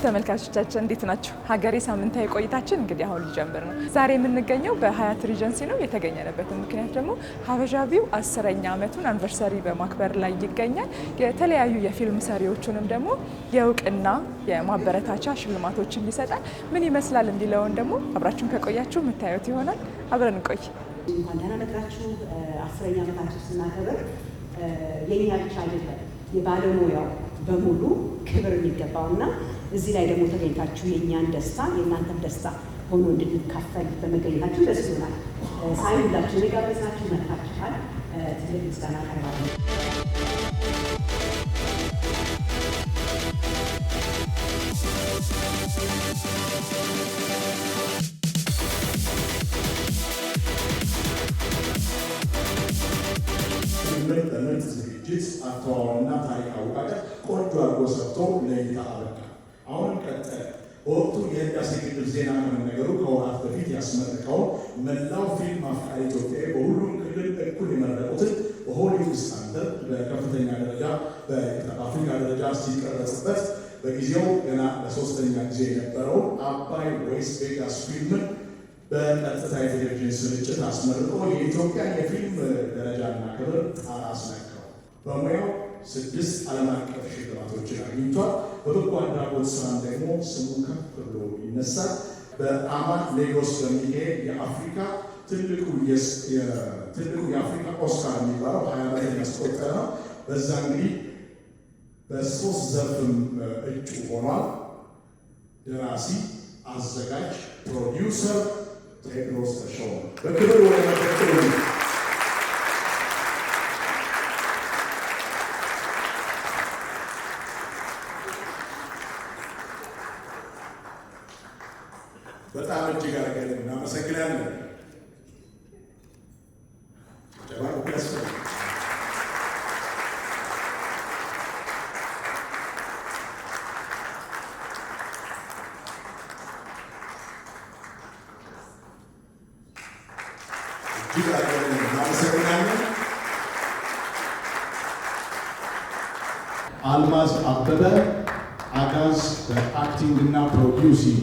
ተመልካቾቻችን እንዴት ናችሁ? ሀገሬ ሳምንታዊ ቆይታችን እንግዲህ አሁን ሊጀምር ነው። ዛሬ የምንገኘው በሀያት ሪጀንሲ ነው። የተገኘንበት ምክንያት ደግሞ ሀበሻቢው 10ኛ ዓመቱን አንቨርሰሪ በማክበር ላይ ይገኛል። የተለያዩ የፊልም ሰሪዎቹንም ደግሞ የእውቅና የማበረታቻ ሽልማቶችን ይሰጣል። ምን ይመስላል የሚለውን ደግሞ አብራችሁን ከቆያችሁ የምታዩት ይሆናል። አብረን እንቆይ። እንኳን ደህና መጣችሁ። 10ኛ ዓመታችን ስናከብር የኛ ብቻ አይደለም የባለሙያው በሙሉ ክብር የሚገባውና እዚህ ላይ ደግሞ ተገኝታችሁ የእኛን ደስታ የእናንተም ደስታ ሆኖ እንድንካፈል በመገኘታችሁ ደስ ይሆናል። ሳይሁላችሁ የጋበዝናችሁ መጥታችኋል። ትልቅ ምስጋና አቀርባለሁ። ምርጥ ዝግጅት አተዋወቅና ታሪክ አወቃቀር ቆንጆ አድርጎ ሰርቶ ለእይታ አበቃ። አሁንም ቀጠለ። በወቅቱ የህዳሴ ግድብ ዜና ከመነገሩ ከወራት በፊት ያስመረቀውን መላው ፊልም አፍቃሪ ኢትዮጵያዊ በሁሉም ክልል እኩል የመረቁትን በሆሊውድ ስታንዳርድ በከፍተኛ ደረጃ በአፍሪካ ደረጃ ሲቀረጽበት በጊዜው ገና ለሶስተኛ ጊዜ የነበረውን አባይ ወይስ ቬጋስ ፊልምን በቀጥታ የቴሌቪዥን ስርጭት አስመርቆ የኢትዮጵያ የፊልም ደረጃና ክብር ጣራ አስነካው። በሙያው 6 ዓለም አቀፍ ሽልማቶችን አግኝቷል። በበጎ አድራጎት ስራም ደግሞ ስሙ ከፍ ብሎ ይነሳል። በአማን ሌጎስ በሚካሄድ የአፍሪካ ትልቁ የአፍሪካ ኦስካር የሚባለው 20 ዓመት ያስቆጠረ ነው። በዛ እንግዲህ በ3 ዘርፍም እጩ ሆኗል። ደራሲ፣ አዘጋጅ፣ ፕሮዲውሰር ቴዎድሮስ ተሾመ በክብር ወደ መድረክ በጣም እጅግ አድርገን እናመሰግናለን። አልማዝ አበበ አጋዝ በአክቲንግ እና ፕሮዲውሲንግ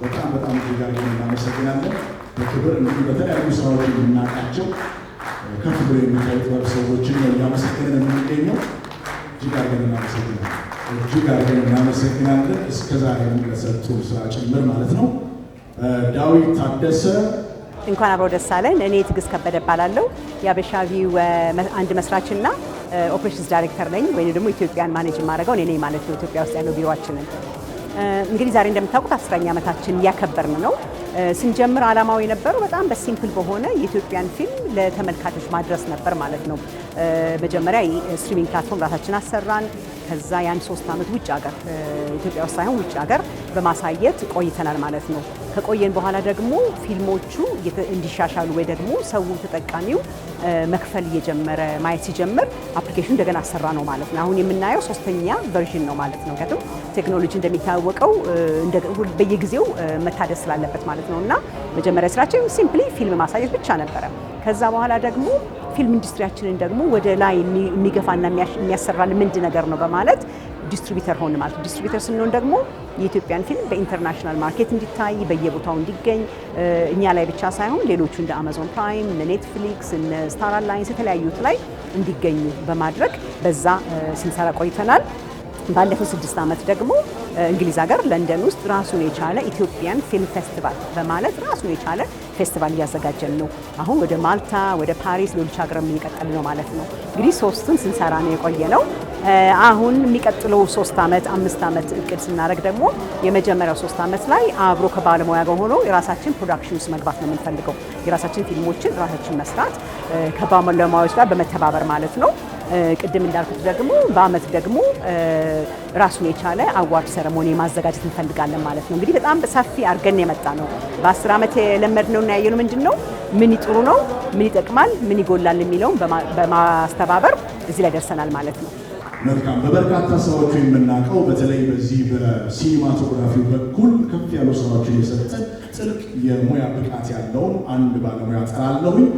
በጣም እጅግ አድርገን እናመሰግናለን። በክብር እንዲህ በተለያዩ ስራዎች የምናውቃቸው ከፍ ብሎ የሚታዩ ጥበብ ሰዎችን ነው እያመሰገንን የምንገኘው። እጅግ አድርገን እናመሰግናለን። እስከዛሬ ለሰጡ ስራ ጭምር ማለት ነው። ዳዊት ታደሰ እንኳን አብረው ደስ አለን። እኔ ትዕግስት ከበደ እባላለሁ። የሀበሻቢው አንድ መስራችና ኦፕሬሽንስ ዳይሬክተር ነኝ፣ ወይም ደግሞ ኢትዮጵያን ማኔጅ የማደርገው እኔ ነኝ ማለት ነው። ኢትዮጵያ ውስጥ ያለው ቢሮአችንን እንግዲህ ዛሬ እንደምታውቁት 10ኛ ዓመታችን እያከበርን ነው። ስንጀምር ዓላማው የነበረው በጣም በሲምፕል በሆነ የኢትዮጵያን ፊልም ለተመልካቾች ማድረስ ነበር ማለት ነው። መጀመሪያ ስትሪሚንግ ፕላትፎርም ራሳችን አሰራን። ከዛ ያን 3 ዓመት ውጭ ሀገር ኢትዮጵያ ውስጥ ሳይሆን ውጭ ሀገር በማሳየት ቆይተናል ማለት ነው። ከቆየን በኋላ ደግሞ ፊልሞቹ እንዲሻሻሉ ወይ ደግሞ ሰው ተጠቃሚው መክፈል እየጀመረ ማየት ሲጀምር አፕሊኬሽን እንደገና አሰራ ነው ማለት ነው። አሁን የምናየው 3ኛ ቨርዥን ነው ማለት ነው። ምክንያቱም ቴክኖሎጂ እንደሚታወቀው በየጊዜው መታደስ ስላለበት ማለት ነው። እና መጀመሪያ ስራችን ሲምፕሊ ፊልም ማሳየት ብቻ ነበረ። ከዛ በኋላ ደግሞ ፊልም ኢንዱስትሪያችንን ደግሞ ወደ ላይ የሚገፋና የሚያሰራን ምንድን ነገር ነው በማለት ዲስትሪቢዩተር ሆነ ማለት ነው። ዲስትሪቢዩተር ስንሆን ደግሞ የኢትዮጵያን ፊልም በኢንተርናሽናል ማርኬት እንዲታይ በየቦታው እንዲገኝ እኛ ላይ ብቻ ሳይሆን ሌሎቹ እንደ አማዞን ፕራይም፣ እነ ኔትፍሊክስ፣ እነ ስታር አላይንስ የተለያዩት ላይ እንዲገኙ በማድረግ በዛ ስንሰራ ቆይተናል። ባለፈው 6 ዓመት ደግሞ እንግሊዝ ሀገር ለንደን ውስጥ ራሱን የቻለ ኢትዮጵያን ፊልም ፌስቲቫል በማለት ራሱን የቻለ ፌስቲቫል እያዘጋጀን ነው። አሁን ወደ ማልታ፣ ወደ ፓሪስ፣ ሌሎች ሀገር የሚቀጥል ነው ማለት ነው። እንግዲህ 3ቱን ስንሰራ ነው የቆየ ነው። አሁን የሚቀጥለው 3 ዓመት 5 ዓመት እቅድ ስናደርግ ደግሞ የመጀመሪያው 3 ዓመት ላይ አብሮ ከባለሙያ ጋር ሆኖ የራሳችን ፕሮዳክሽን ውስጥ መግባት ነው የምንፈልገው። የራሳችን ፊልሞችን ራሳችን መስራት ከባለሙያዎች ጋር በመተባበር ማለት ነው። ቅድም እንዳልኩት ደግሞ በአመት ደግሞ ራሱን የቻለ አዋርድ ሰረሞኒ ማዘጋጀት እንፈልጋለን ማለት ነው። እንግዲህ በጣም ሰፊ አድርገን የመጣ ነው። በ10 ዓመት የለመድነውና ያየነው ምንድነው ምን ይጥሩ ነው፣ ምን ይጠቅማል፣ ምን ይጎላል የሚለውን በማስተባበር እዚህ ላይ ደርሰናል ማለት ነው። መልካም። በበርካታ ስራዎቹ የምናውቀው በተለይ በዚህ በሲኒማቶግራፊው በኩል ከፍ ያሉ ስራዎችን የሰጠ ጥልቅ የሙያ ብቃት ያለውን አንድ ባለሙያ ጠራለሁኝ።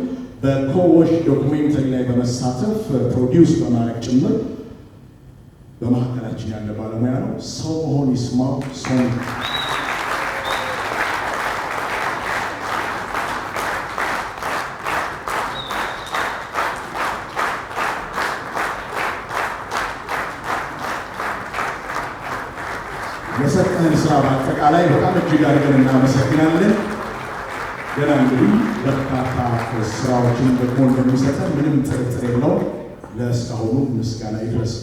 በኮዎች ዶክሜንተሪ ላይ በመሳተፍ ፕሮዲውስ በማድረግ ጭምር በመካከላችን ያለ ባለሙያ ነው። ሰው መሆን ይስማው ሰው የሰጠን ስራ በአጠቃላይ በጣም እጅግ አድርገን እናመሰግናለን። ገና እንግዲህ በርካታ ስራዎችን ደግሞ እንደሚሰጠን ምንም ጥርጥር የለውም። ለእስካሁኑ ምስጋና ይድረስ።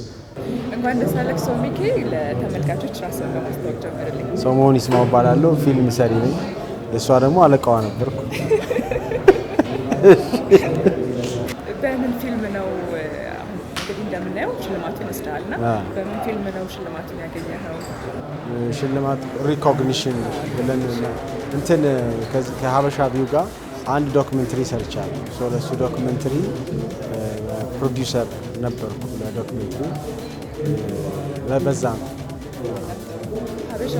እንኳን ደስ አለህ ሰው ሚኪ። ለተመልካቾች ራስን በማስተዋወቅ ጀምርልኝ። ሰው መሆን ይስማው እባላለሁ። ፊልም ሰሪ ነኝ። እሷ ደግሞ አለቃዋ ነበርኩ። በምን ፊልም ነው እንግዲህ እንደምናየው ሽልማቱን ወስደሃልና በምን ፊልም ነው ሽልማቱን ያገኘኸው? ሽልማት ሪኮግኒሽን ብለን እንትን ከሀበሻ ቪው ጋር አንድ ዶክመንተሪ ሰርቻለሁ። ለሱ ዶክመንተሪ ፕሮዲውሰር ነበርኩ። ለዶክመንተሪ በዛ ነው። ሀበሻ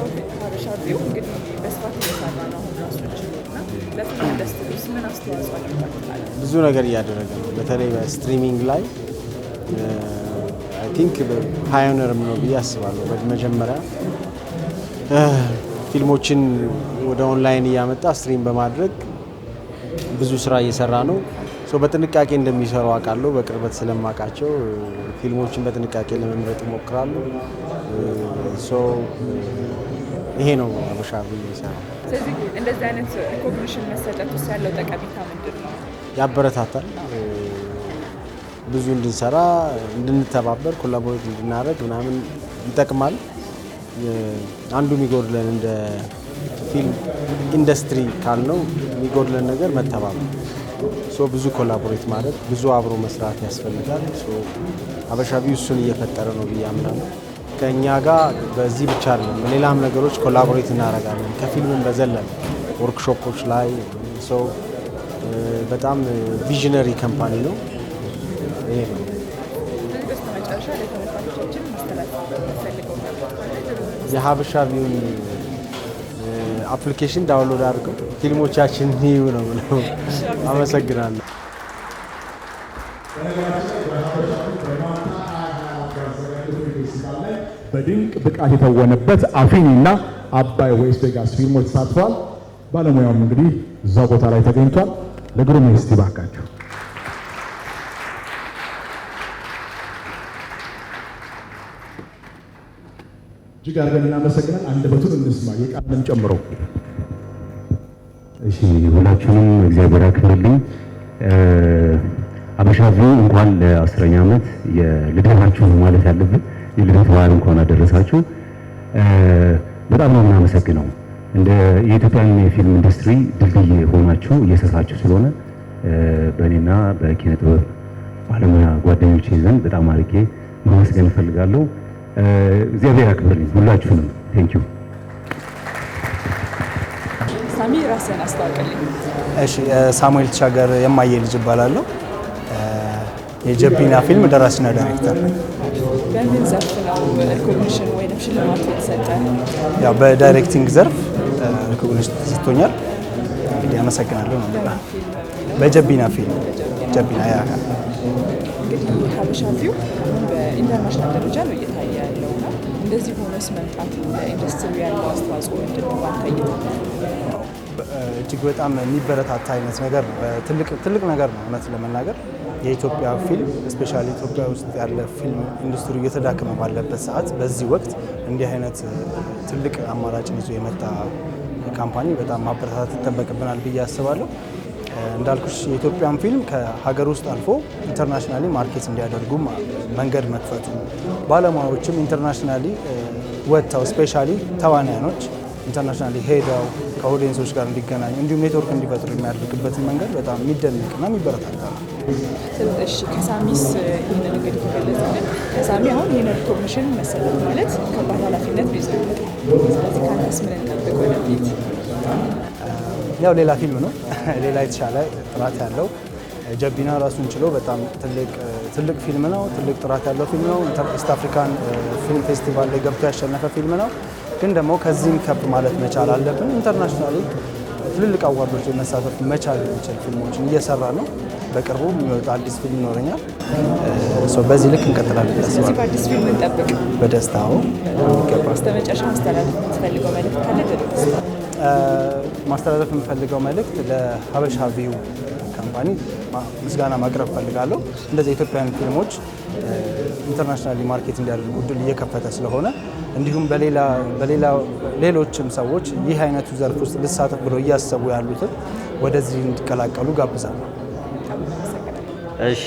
ቪው እንግዲህ በስፋት እየሰራ ነው አሁን ራሱ ችሎና ለፊልም ኢንዱስትሪ ውስጥ ምን አስተዋጽኦ አድርጓል? ብዙ ነገር እያደረገ ነው። በተለይ በስትሪሚንግ ላይ አይ ቲንክ ፓዮነርም ነው ብዬ አስባለሁ። መጀመሪያ ፊልሞችን ወደ ኦንላይን እያመጣ ስትሪም በማድረግ ብዙ ስራ እየሰራ ነው። በጥንቃቄ እንደሚሰሩ አውቃለሁ። በቅርበት ስለማውቃቸው ፊልሞችን በጥንቃቄ ለመምረጥ ይሞክራሉ። ይሄ ነው ሀበሻ ቪው የሚሰራው። ስለዚህ እንደዚህ አይነት ሪኮግኒሽን መሰጠት ውስጥ ያለው ጠቀሜታ ምንድን ነው? ያበረታታል። ብዙ እንድንሰራ፣ እንድንተባበር፣ ኮላቦሬት እንድናደርግ ምናምን ይጠቅማል። አንዱ የሚጎድለን እንደ ፊልም ኢንዱስትሪ ካልነው የሚጎድለን ነገር መተባበር፣ ብዙ ኮላቦሬት ማድረግ፣ ብዙ አብሮ መስራት ያስፈልጋል። ሀበሻ ቪው እሱን እየፈጠረ ነው ብዬ አምናለሁ። ከእኛ ጋር በዚህ ብቻ አይደለም፣ በሌላም ነገሮች ኮላቦሬት እናደርጋለን። ከፊልምም በዘለለ ወርክሾፖች ላይ በጣም ቪዥነሪ ካምፓኒ ነው። ይሄ ነው። የሀበሻ ቪውን አፕሊኬሽን ዳውንሎድ አድርገው ፊልሞቻችን ይዩ ነው ብለው። አመሰግናለሁ። በድንቅ ብቃት የተወነበት አፊኒ እና አባይ ዌስት ቬጋስ ፊልሞች ተሳትፏል። ባለሙያውም እንግዲህ እዛ ቦታ ላይ ተገኝቷል። ለግሩም እስቲ ባካችሁ እጅግ አድርገን እናመሰግናለን። አንደበቱን እንስማ የቃልን ጨምሮ። እሺ ሁላችሁንም እግዚአብሔር ያክብርልኝ። ሀበሻ ቪው እንኳን ለ10ኛ ዓመት የልደታችሁ ማለት ያለብን የልደት በዓል እንኳን አደረሳችሁ። በጣም ነው የምናመሰግነው። እንደ የኢትዮጵያን የፊልም ኢንዱስትሪ ድልድይ ሆናችሁ እየሰራችሁ ስለሆነ በእኔና በኪነ ጥበብ ባለሙያ ጓደኞቼ ዘንድ በጣም አድርጌ ማመስገን እፈልጋለሁ። እግዚአብሔር ያክብርልኝ ሁላችሁንም። ቴንኪዩ። ሳሚ ራስህን አስተዋውቅልኝ። እሺ ሳሙኤል ተሻገር የማየ ልጅ እባላለሁ። የጀቢና ፊልም ደራሲና ዳይሬክተር ነኝ። በምን ዘርፍ ነው ሪኮግኒሽን ወይም ሽልማቱ የተሰጠ? ያው በዳይሬክቲንግ ዘርፍ ሪኮግኒሽን ተሰጥቶኛል። እንግዲህ አመሰግናለሁ ነው ማለት። በጀቢና ፊልም ጀቢና ያ እንግዲህ ሀበሻ ቪው በኢንተርናሽናል ደረጃ ነው እየታየ ያለው እና እንደዚህ ሆኖስ መምጣቱ ለኢንዱስትሪ ያለው አስተዋጽኦ ምንድን ነው ባንተ እይታ? እጅግ በጣም የሚበረታታ አይነት ነገር ነው። ትልቅ ነገር ነው እውነት ለመናገር የኢትዮጵያ ፊልም ስፔሻሊ ኢትዮጵያ ውስጥ ያለ ፊልም ኢንዱስትሪ እየተዳከመ ባለበት ሰዓት በዚህ ወቅት እንዲህ አይነት ትልቅ አማራጭን ይዞ የመጣ ካምፓኒ በጣም ማበረታታት ይጠበቅብናል ብዬ አስባለሁ። እንዳልኩሽ የኢትዮጵያን ፊልም ከሀገር ውስጥ አልፎ ኢንተርናሽናሊ ማርኬት እንዲያደርጉ መንገድ መክፈቱ፣ ባለሙያዎችም ኢንተርናሽናሊ ወጥተው ስፔሻሊ ተዋናያኖች ኢንተርናሽናሊ ሄደው ከኦዲየንሶች ጋር እንዲገናኙ እንዲሁም ኔትወርክ እንዲፈጥሩ የሚያደርግበትን መንገድ በጣም የሚደነቅና የሚበረታታ ነው። እሺ ከሳሚስ ይህንን እንግዲህ ተገለጸልን። ከሳሚ አሁን ይህን ሪኮግኒሽን መሰጠት ማለት ከባድ ኃላፊነት ነው ይዘውታል። ስለዚህ ከአንተስ ምን እንጠብቅ ወደፊት? ያው ሌላ ፊልም ነው፣ ሌላ የተሻለ ጥራት ያለው ጀቢና ራሱን ችሎ በጣም ትልቅ ፊልም ነው። ትልቅ ጥራት ያለው ፊልም ነው። ኢስት አፍሪካን ፊልም ፌስቲቫል ላይ ገብቶ ያሸነፈ ፊልም ነው። ግን ደግሞ ከዚህም ከፍ ማለት መቻል አለብን። ኢንተርናሽናሊ ትልልቅ አዋርዶች መሳተፍ መቻል የሚችል ፊልሞችን እየሰራ ነው። በቅርቡ የሚወጣ አዲስ ፊልም ይኖረኛል። በዚህ ልክ እንቀጥላለን። ስለዚህ በአዲስ ፊልም እንጠብቅ። በደስታው የሚገባ በስተመጨረሻ ማስተላለፍ የምትፈልገው መልእክት ካለ ማስተላለፍ የምፈልገው መልእክት ለሀበሻ ቪው ካምፓኒ ምስጋና ማቅረብ ፈልጋለሁ። እንደዚህ የኢትዮጵያን ፊልሞች ኢንተርናሽናሊ ማርኬት እንዲያደርጉ እድል እየከፈተ ስለሆነ እንዲሁም ሌሎችም ሰዎች ይህ አይነቱ ዘርፍ ውስጥ ልሳተፍ ብለው እያሰቡ ያሉትን ወደዚህ እንዲቀላቀሉ ጋብዛለሁ። እሺ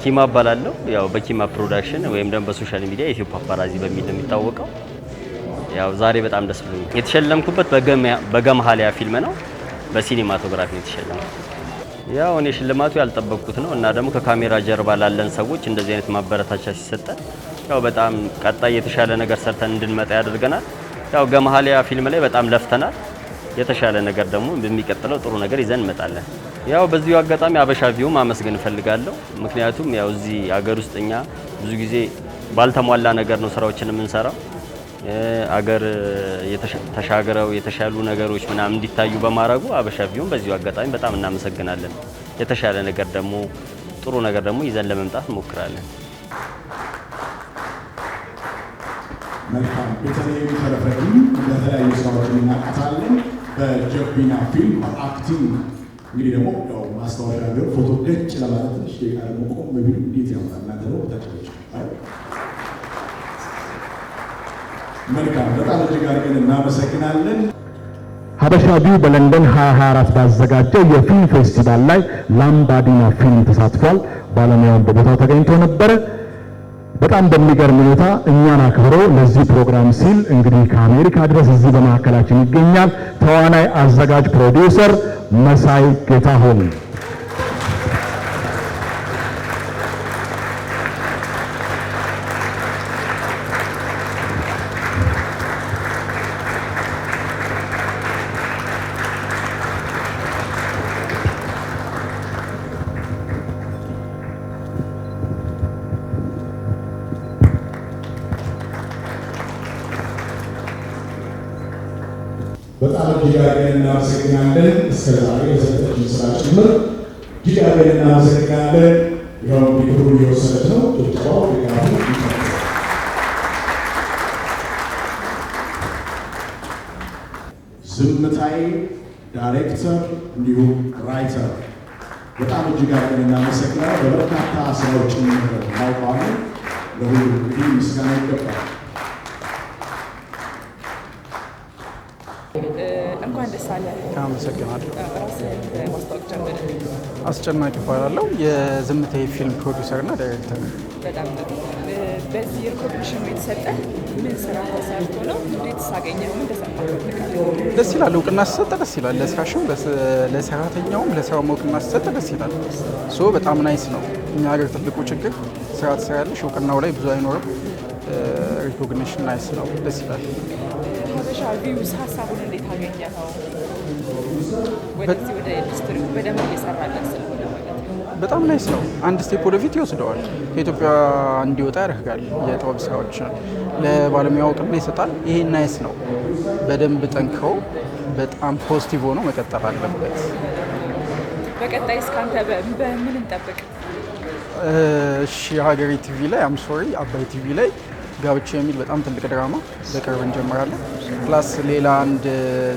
ኪማ እባላለሁ። ያው በኪማ ፕሮዳክሽን ወይም ደግሞ በሶሻል ሚዲያ ኢትዮ ፓፓራዚ በሚል ነው የሚታወቀው። ያው ዛሬ በጣም ደስ ብሎኛል። የተሸለምኩበት በገመሃሊያ ፊልም ነው፣ በሲኒማቶግራፊ ነው የተሸለምኩት። ያው እኔ ሽልማቱ ያልጠበቅኩት ነው እና ደግሞ ከካሜራ ጀርባ ላለን ሰዎች እንደዚህ አይነት ማበረታቻ ሲሰጠን ያው በጣም ቀጣይ የተሻለ ነገር ሰርተን እንድንመጣ ያደርገናል። ያው ገመሃሊያ ፊልም ላይ በጣም ለፍተናል። የተሻለ ነገር ደግሞ በሚቀጥለው ጥሩ ነገር ይዘን እንመጣለን። ያው በዚሁ አጋጣሚ ሀበሻ ቪው ማመስገን እፈልጋለሁ። ምክንያቱም ያው እዚህ ሀገር ውስጥ እኛ ብዙ ጊዜ ባልተሟላ ነገር ነው ስራዎችን የምንሰራው። አገር ተሻግረው የተሻሉ ነገሮች ምናምን እንዲታዩ በማድረጉ ሀበሻ ቪውን በዚሁ አጋጣሚ በጣም እናመሰግናለን። የተሻለ ነገር ደግሞ ጥሩ ነገር ደግሞ ይዘን ለመምጣት እንሞክራለን። መልካም ቤተልሔም ተረፈኝ በተለያዩ ስራዎች እናውቃታለን። በጀቢና ፊልም በአክቲንግ እንግዲህ ደግሞ ያው ማስታወሻ ነገር ፎቶ ገጭ ለማለት ትንሽ ደቂቃ ደግሞ ቆም በሚሉ እንዴት ያምራል እናንተ ነው ተጨዎች። መልካም በጣም እጅግ አድርገን እናመሰግናለን። ሀበሻ ቪው በለንደን 2024 ባዘጋጀው የፊልም ፌስቲቫል ላይ ላምባዲና ፊልም ተሳትፏል። ባለሙያውን በቦታው ተገኝቶ ነበረ። በጣም በሚገርም ሁኔታ እኛን አክብሮ ለዚህ ፕሮግራም ሲል እንግዲህ ከአሜሪካ ድረስ እዚህ በመካከላችን ይገኛል። ተዋናይ፣ አዘጋጅ፣ ፕሮዲውሰር መሳይ ጌታሁን። በጣም እጅግ አድርገን እናመሰግናለን። እስከ ዛሬ የሰጠችን ስራ ጭምር እጅግ አድርገን እናመሰግናለን። ያው ቢክሩ እየወሰደች ነው። ጭብጨባው ድጋፉ ይቀጥላል። ዝምታዬ ዳይሬክተር እንዲሁም ራይተር በጣም እጅግ አድርገን እናመሰግናለን። በበርካታ ስራዎች እናውቀዋለን። ለሁሉ እንግዲህ ምስጋና ይገባል። እንኳን ደስ አለ። አመሰግናለሁ። ራስህን ማስታወቅ ጀምር። አስጨናቂ እባላለሁ። የዝምታዬ ፊልም ፕሮዲውሰር እና ዳይሬክተር። በጣም ጥሩ። በዚህ ሪኮግኒሽን የተሰጠ ምን ስራ ተሰርቶ ነው? እንዴት ሳገኘው? ምን ተሰማ? ደስ ይላል። እውቅና ሲሰጥ ደስ ይላል። ለስራሽም ለሰራተኛውም ለስራውም እውቅና ሲሰጥ ደስ ይላል። በጣም ናይስ ነው። እኛ ሀገር ትልቁ ችግር ስራ ትሰሪያለሽ፣ እውቅናው ላይ ብዙ አይኖርም። ሪኮግኒሽን ናይስ ነው፣ ደስ ይላል። ሀበሻ ቪውስ ሀሳቡን እንዴት አገኘኸው? ወደዚህ ወደ ኢንዱስትሪ በደንብ እየሰራለን ስለሆነ ማለት ነው። በጣም ናይስ ነው። አንድ ስቴፕ ወደፊት ይወስደዋል። ከኢትዮጵያ እንዲወጣ ያደርጋል። የጥበብ ስራዎችን ለባለሙያው እውቅና ይሰጣል። ይሄ ናይስ ነው። በደንብ ጠንክሮ በጣም ፖዚቲቭ ሆኖ መቀጠል አለበት። በቀጣይ እስካንተ በምን እንጠብቅ? ሀገሬ ቲቪ ላይ አምሶሪ አባይ ቲቪ ላይ ጋብቻ የሚል በጣም ትልቅ ድራማ በቅርብ እንጀምራለን። ፕላስ ሌላ አንድ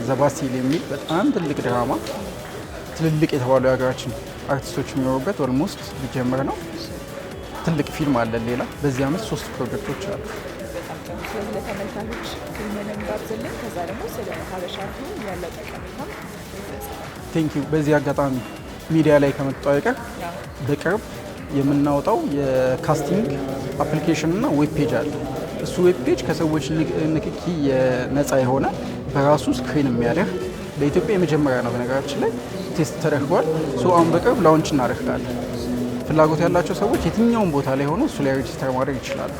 ዘባሲል የሚል በጣም ትልቅ ድራማ ትልልቅ የተባሉ የሀገራችን አርቲስቶች የሚኖሩበት ኦልሞስት ሊጀምር ነው። ትልቅ ፊልም አለን። ሌላ በዚህ ዓመት 3 ፕሮጀክቶች አሉ። ስለዚህ ለተመልካቾች ፊልምንም ጋብዝልን። ከዛ ደግሞ ስለ ሀበሻ ፊልም ያለው ጠቀሜታ ቴንክ ዩ። በዚህ አጋጣሚ ሚዲያ ላይ ከመጣው አይቀር በቅርብ የምናወጣው የካስቲንግ አፕሊኬሽን እና ዌብ ፔጅ አለ። እሱ ዌብ ፔጅ ከሰዎች ንክኪ ነፃ የሆነ በራሱ ስክሪን የሚያደርግ በኢትዮጵያ የመጀመሪያ ነው። በነገራችን ላይ ቴስት ተደርጓል። አሁን በቅርብ ላውንች እናደርጋለን። ፍላጎት ያላቸው ሰዎች የትኛውን ቦታ ላይ ሆኖ እሱ ላይ ሬጅስተር ማድረግ ይችላሉ።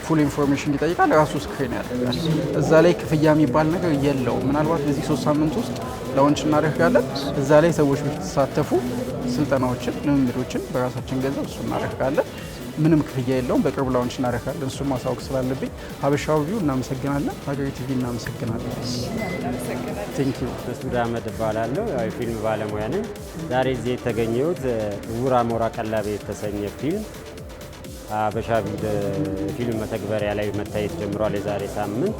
ፉል ኢንፎርሜሽን ይጠይቃል። ራሱ ስክሪን ያደርጋል። እዛ ላይ ክፍያ የሚባል ነገር የለውም። ምናልባት በዚህ 3 ሳምንት ውስጥ ላውንች እናደርጋለን። እዛ ላይ ሰዎች ቢሳተፉ ስልጠናዎችን፣ ልምምዶችን በራሳችን ገንዘብ እሱ እናደርጋለን። ምንም ክፍያ የለውም። በቅርቡ ላውንች እናደርጋለን። እሱም ማሳወቅ ስላለብኝ ሀበሻው ቪው እናመሰግናለን። ሀገሬ ቲቪ እናመሰግናለን። ቴንክ ዩ። መስዑድ አህመድ እባላለሁ። የፊልም ባለሙያ ነኝ። ዛሬ እዚህ የተገኘሁት ዕውር አሞራ ቀላቤ የተሰኘ ፊልም ሀበሻ ፊልም መተግበሪያ ላይ መታየት ጀምሯል። የዛሬ ሳምንት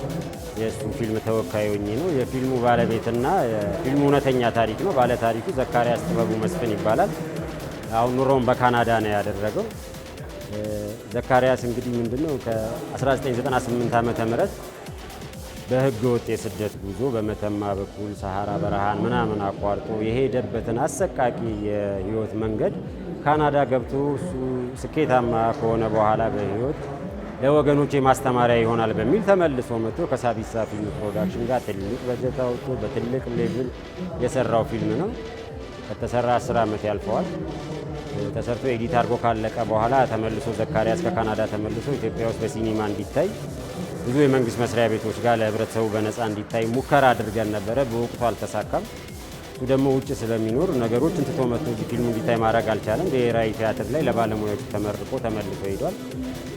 የእሱ ፊልም ተወካይ ሆኜ ነው። የፊልሙ ባለቤትና ፊልሙ እውነተኛ ታሪክ ነው። ባለ ታሪኩ ዘካሪያስ ጥበቡ መስፍን ይባላል። አሁን ኑሮውን በካናዳ ነው ያደረገው። ዘካሪያስ እንግዲህ ምንድነው ከ1998 ዓመተ ምህረት በህገ ወጥ የስደት ጉዞ በመተማ በኩል ሰሃራ በረሃን ምናምን አቋርጦ የሄደበትን አሰቃቂ የህይወት መንገድ ካናዳ ገብቶ እሱ ስኬታማ ከሆነ በኋላ በህይወት ለወገኖች ማስተማሪያ ይሆናል በሚል ተመልሶ መጥቶ ከሳቢሳ ፊልም ፕሮዳክሽን ጋር ትልቅ በጀት አውጥቶ በትልቅ ሌቭል የሰራው ፊልም ነው። ከተሰራ 10 ዓመት ያልፈዋል። ተሰርቶ ኤዲት አድርጎ ካለቀ በኋላ ተመልሶ ዘካሪያስ ከካናዳ ተመልሶ ኢትዮጵያ ውስጥ በሲኒማ እንዲታይ ብዙ የመንግስት መስሪያ ቤቶች ጋር ለህብረተሰቡ በነፃ እንዲታይ ሙከራ አድርገን ነበረ። በወቅቱ አልተሳካም። እሱ ደግሞ ውጭ ስለሚኖር ነገሮችን ትቶ መጥቶ ፊልሙ እንዲታይ ማድረግ አልቻለም። ብሔራዊ ቲያትር ላይ ለባለሙያዎች ተመርቆ ተመልሶ ሄዷል።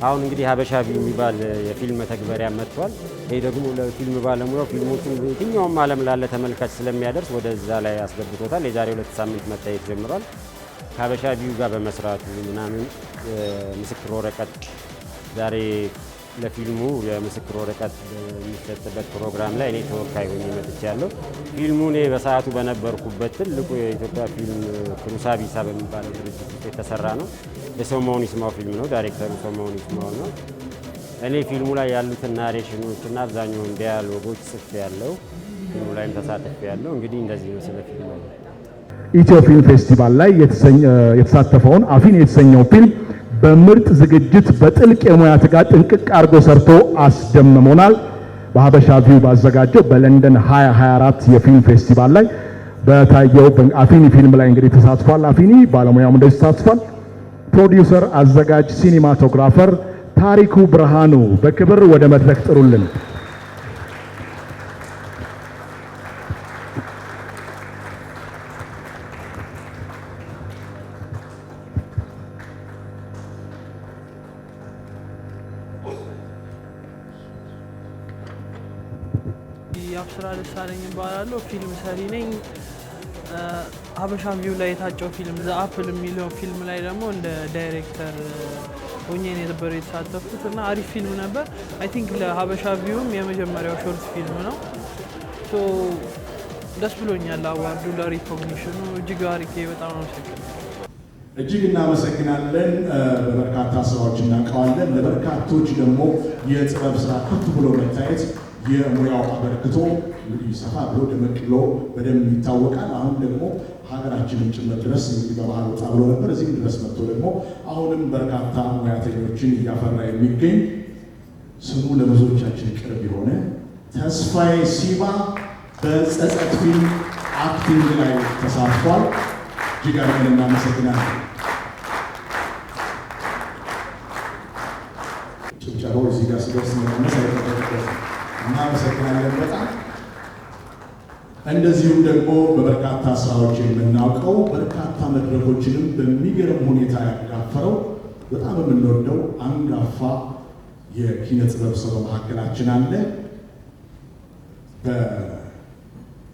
አሁን እንግዲህ ሀበሻ ቪው የሚባል የፊልም መተግበሪያ መጥቷል። ይሄ ደግሞ ለፊልም ባለሙያው ፊልሞችን የትኛውም ዓለም ላለ ተመልካች ስለሚያደርስ ወደዛ ላይ አስገብቶታል። የዛሬ 2 ሳምንት መታየት ጀምሯል። ከሀበሻ ቪው ጋር በመስራቱ ምናምን ምስክር ወረቀት ዛሬ ለፊልሙ የምስክር ወረቀት የሚሰጥበት ፕሮግራም ላይ እኔ ተወካይ ሆኜ መጥቻለሁ። ፊልሙ እኔ በሰዓቱ በነበርኩበት ትልቁ የኢትዮጵያ ፊልም ክሩ ሳቢሳ በሚባለው ድርጅት ውስጥ የተሰራ ነው። የሰውመውን ይስማው ፊልም ነው። ዳይሬክተሩ ሰውመውን ይስማው ነው። እኔ ፊልሙ ላይ ያሉትን ናሬሽኖችና አብዛኛውን ዲያሎጎች ጽፌ ያለው ፊልሙ ላይም ተሳትፌ ያለው እንግዲህ እንደዚህ ነው። ስለ ፊልሙ ኢትዮ ፊልም ፌስቲቫል ላይ የተሳተፈውን አፊን የተሰኘው ፊልም በምርጥ ዝግጅት በጥልቅ የሙያ ትጋት ጥንቅቅ አድርጎ ሰርቶ አስደምሞናል። በሀበሻ ቪው ባዘጋጀው በለንደን 2024 የፊልም ፌስቲቫል ላይ በታየው አፊኒ ፊልም ላይ እንግዲህ ተሳትፏል። አፊኒ ባለሙያውም እንደዚህ ተሳትፏል። ፕሮዲውሰር፣ አዘጋጅ፣ ሲኒማቶግራፈር ታሪኩ ብርሃኑ በክብር ወደ መድረክ ጥሩልን። አብስራ ደሳለኝ እባላለሁ። ፊልም ሰሪ ነኝ። ሀበሻ ቪው ላይ የታጨው ፊልም ዘ አፕል የሚለው ፊልም ላይ ደግሞ እንደ ዳይሬክተር ሆኜ ነበር የተሳተፍኩት እና አሪፍ ፊልም ነበር። አይ ቲንክ ለሀበሻ ቪውም የመጀመሪያው ሾርት ፊልም ነው። ሶ ደስ ብሎኛል። አዋርዱ ለሪኮግኒሽኑ እጅግ አሪፍ በጣም አመሰግናለሁ። እጅግ እናመሰግናለን። በበርካታ ስራዎች እናውቀዋለን። ለበርካቶች ደግሞ የጥበብ ስራ ከፍ ብሎ መታየት የሙያው አበርክቶ ሰፋ ብሎ ደመቅ ብሎ በደንብ ይታወቃል። አሁን ደግሞ ሀገራችንን ጭምር ድረስ እንግዲህ በባህል ወጣ ብሎ ነበር። እዚህም ድረስ መጥቶ ደግሞ አሁንም በርካታ ሙያተኞችን እያፈራ የሚገኝ ስሙ ለብዙዎቻችን ቅርብ የሆነ ተስፋዬ ሲባ በጸጸት ፊልም አክቲንግ ላይ ተሳትፏል። እጅግ አድርገን እናመሰግናለን። ጭብጨባው እዚህ ጋር ሲደርስ መመለስ አይጠበቅበትም። እናመሰግናለን በጣም። እንደዚሁም ደግሞ በበርካታ ስራዎች የምናውቀው በርካታ መድረኮችንም በሚገርም ሁኔታ ያጋፈረው በጣም የምንወደው አንጋፋ የኪነ ጥበብ ሰው በመካከላችን አለ።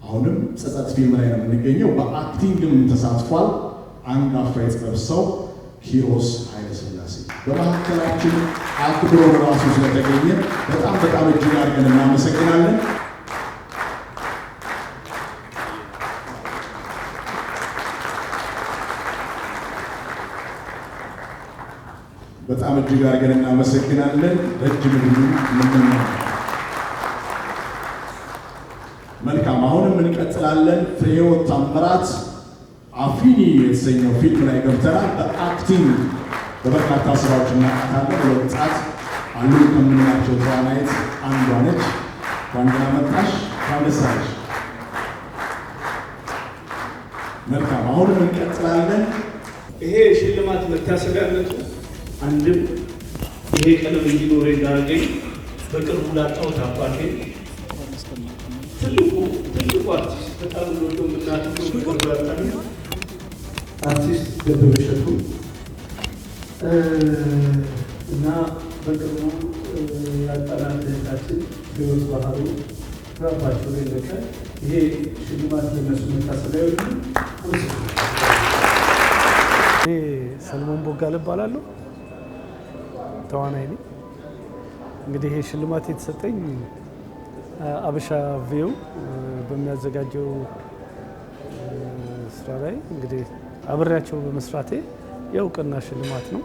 አሁንም ጸጸት ፊልም ላይ ነው የምንገኘው። በአክቲንግም ተሳትፏል። አንጋፋ የጥበብ ሰው ኪሮስ ኃይለሥላሴ በመካከላችን አክብሮ ራሱ ስለተገኘ በጣም በጣም እጅግ አድርገን እናመሰግናለን። በጣም እጅግ አድርገን እናመሰግናለን። ረጅም ዕድሜ እንመኛለን። መልካም፣ አሁንም እንቀጥላለን። ፍሬህይወት ታምራት አፊኒ የተሰኘው ፊልም ላይ ገብተናል። በአክቲንግ በበርካታ ስራዎች እናውቃታለን። ወጣት አሉ ከምንላቸው ተዋናይት አንዷ ነች። ዋንድና መጣሽ ታነሳለች። መልካም፣ አሁንም እንቀጥላለን። ይሄ ሽልማት መታሰቢያነቱ አንድም ይሄ ቀለም እንዲኖር እንዳደረገኝ በቅርቡ ላጣሁት አባቴ ትልቁ አርቲስት በጣም ወዶ ምናቱ በቅርቡ ያጣነው አርቲስት ደበበ እሸቱ እና በቅርቡ ያጣናት እህታችን ህይወት ባህሩ ራባቸው ላይ ለቀ ይሄ ሽልማት ለነሱ መታሰቢያ ይሁን። ሰለሞን ቦጋለ እባላለሁ። ተዋናይ ነኝ። እንግዲህ ይሄ ሽልማት የተሰጠኝ አበሻ ቪው በሚያዘጋጀው ስራ ላይ እንግዲህ አብሬያቸው በመስራቴ የእውቅና ሽልማት ነው።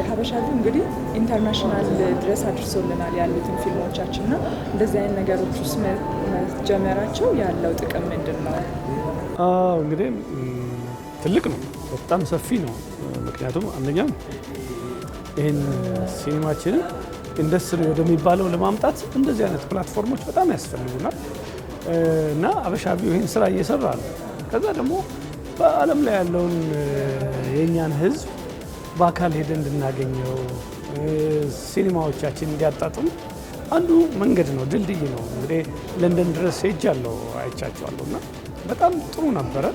ሀበሻ ቪው እንግዲህ ኢንተርናሽናል ድረስ አድርሶልናል ያሉትን ፊልሞቻችንና እንደዚህ አይነት ነገሮች ውስጥ መጀመራቸው ያለው ጥቅም ምንድን ነው? እንግዲህ ትልቅ ነው፣ በጣም ሰፊ ነው። ምክንያቱም አንደኛ ይህን ሲኒማችንን ኢንዱስትሪ ወደሚባለው ለማምጣት እንደዚህ አይነት ፕላትፎርሞች በጣም ያስፈልጉናል እና ሀበሻ ቪው ይህን ስራ እየሰራ ነው። ከዛ ደግሞ በዓለም ላይ ያለውን የእኛን ህዝብ በአካል ሄደን እንድናገኘው ሲኒማዎቻችን እንዲያጣጥም አንዱ መንገድ ነው፣ ድልድይ ነው። እንግዲህ ለንደን ድረስ ሄጃለሁ፣ አይቻቸዋለሁ እና በጣም ጥሩ ነበረ።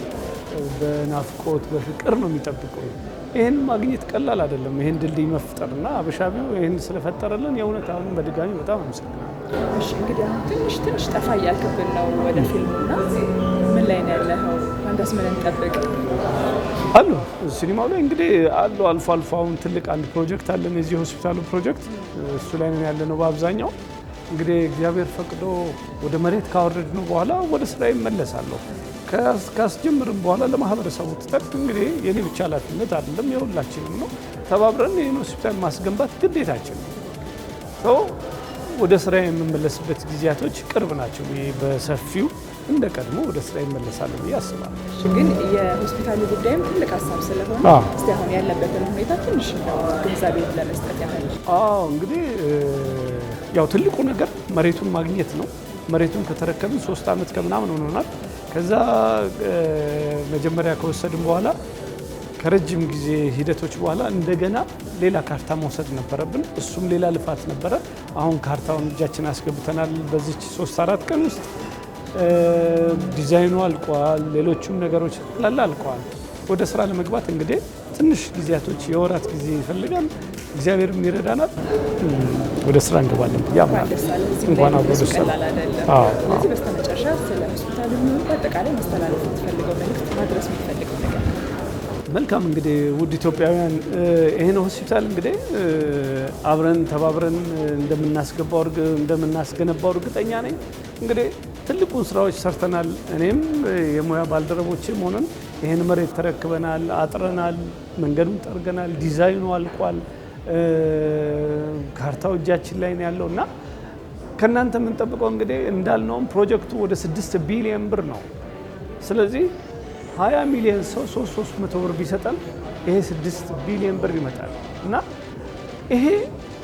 በናፍቆት በፍቅር ነው የሚጠብቀው። ይህን ማግኘት ቀላል አይደለም። ይህን ድልድይ መፍጠር እና ሀበሻ ቪው ይህን ስለፈጠረልን የእውነት አሁን በድጋሚ በጣም አመሰግናለሁ። እሺ እንግዲህ አሁን ትንሽ ጠፋ እያልክብን ነው ወደ ፊልሙና ምን ላይ ነው ያለኸው? አንተስ ምን እንጠብቅ? አሉ ሲኒማው ላይ እንግዲህ አሉ አልፎ አልፎ አሁን ትልቅ አንድ ፕሮጀክት አለን፣ የዚህ ሆስፒታሉ ፕሮጀክት እሱ ላይ ነው ያለነው በአብዛኛው። እንግዲህ እግዚአብሔር ፈቅዶ ወደ መሬት ካወረድነው በኋላ ወደ ስራ ይመለሳለሁ። ካስጀምርም በኋላ ለማህበረሰቡ ትጠቅ እንግዲህ የኔ ብቻ ኃላፊነት አይደለም የሁላችንም ነው። ተባብረን ይህን ሆስፒታል ማስገንባት ግዴታችን ነው። ወደ ስራ የምመለስበት ጊዜያቶች ቅርብ ናቸው። በሰፊው እንደ ቀድሞ ወደ ስራ ይመለሳል ብዬ አስባለሁ። ግን የሆስፒታሉ ጉዳይም ትልቅ ሀሳብ ስለሆነ እስቲ አሁን ያለበትን ሁኔታ ትንሽ ግንዛቤ ለመስጠት ያህል። እንግዲህ ያው ትልቁ ነገር መሬቱን ማግኘት ነው። መሬቱን ከተረከብን 3 ዓመት ከምናምን ሆኖናል። ከዛ መጀመሪያ ከወሰድን በኋላ ከረጅም ጊዜ ሂደቶች በኋላ እንደገና ሌላ ካርታ መውሰድ ነበረብን። እሱም ሌላ ልፋት ነበረ። አሁን ካርታውን እጃችን አስገብተናል። በዚች 3-4 ቀን ውስጥ ዲዛይኑ አልቋል። ሌሎቹም ነገሮች ላላ አልቀዋል። ወደ ስራ ለመግባት እንግዲህ ትንሽ ጊዜያቶች የወራት ጊዜ ይፈልጋል። እግዚአብሔርም ይረዳናል። ወደ ስራ እንገባለን። እንኳን አብሮ ደስ አለን። ስለዚህ በስተመጨረሻ ስለ ሆስፒታሉ በአጠቃላይ ማስተላለፍ የምትፈልገው መልዕክት፣ ማድረስ የምትፈልገው ነገር? መልካም እንግዲህ ውድ ኢትዮጵያውያን ይህን ሆስፒታል እንግዲህ አብረን ተባብረን እንደምናስገነባው እርግጠኛ ነኝ። እንግዲህ ትልቁን ስራዎች ሰርተናል። እኔም የሙያ ባልደረቦችም ሆነን ይህን መሬት ተረክበናል፣ አጥረናል፣ መንገዱን ጠርገናል፣ ዲዛይኑ አልቋል፣ ካርታው እጃችን ላይ ነው ያለው እና ከእናንተ የምንጠብቀው እንግዲህ እንዳልነውም ፕሮጀክቱ ወደ 6 ቢሊዮን ብር ነው። ስለዚህ 20 ሚሊዮን ሰው 300 ብር ቢሰጠን ይሄ 6 ቢሊዮን ብር ይመጣል እና ይሄ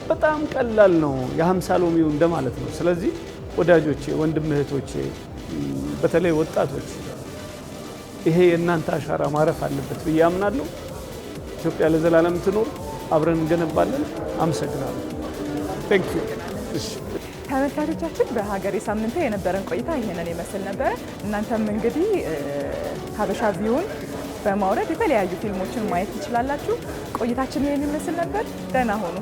በጣም ቀላል ነው፣ የ50 ሎሚው እንደማለት ነው። ስለዚህ ወዳጆቼ፣ ወንድም እህቶቼ፣ በተለይ ወጣቶች ይሄ የእናንተ አሻራ ማረፍ አለበት ብዬ አምናለሁ። ኢትዮጵያ ለዘላለም ትኖር። አብረን እንገነባለን። አመሰግናለሁ። ቴንክ ዩ። ተመልካቾቻችን በሀገሬ ሳምንት የነበረን ቆይታ ይሄንን ይመስል ነበረ። እናንተም እንግዲህ ሀበሻ ቪውን በማውረድ የተለያዩ ፊልሞችን ማየት ትችላላችሁ። ቆይታችን ይሄን ይመስል ነበር። ደህና ሆኑ።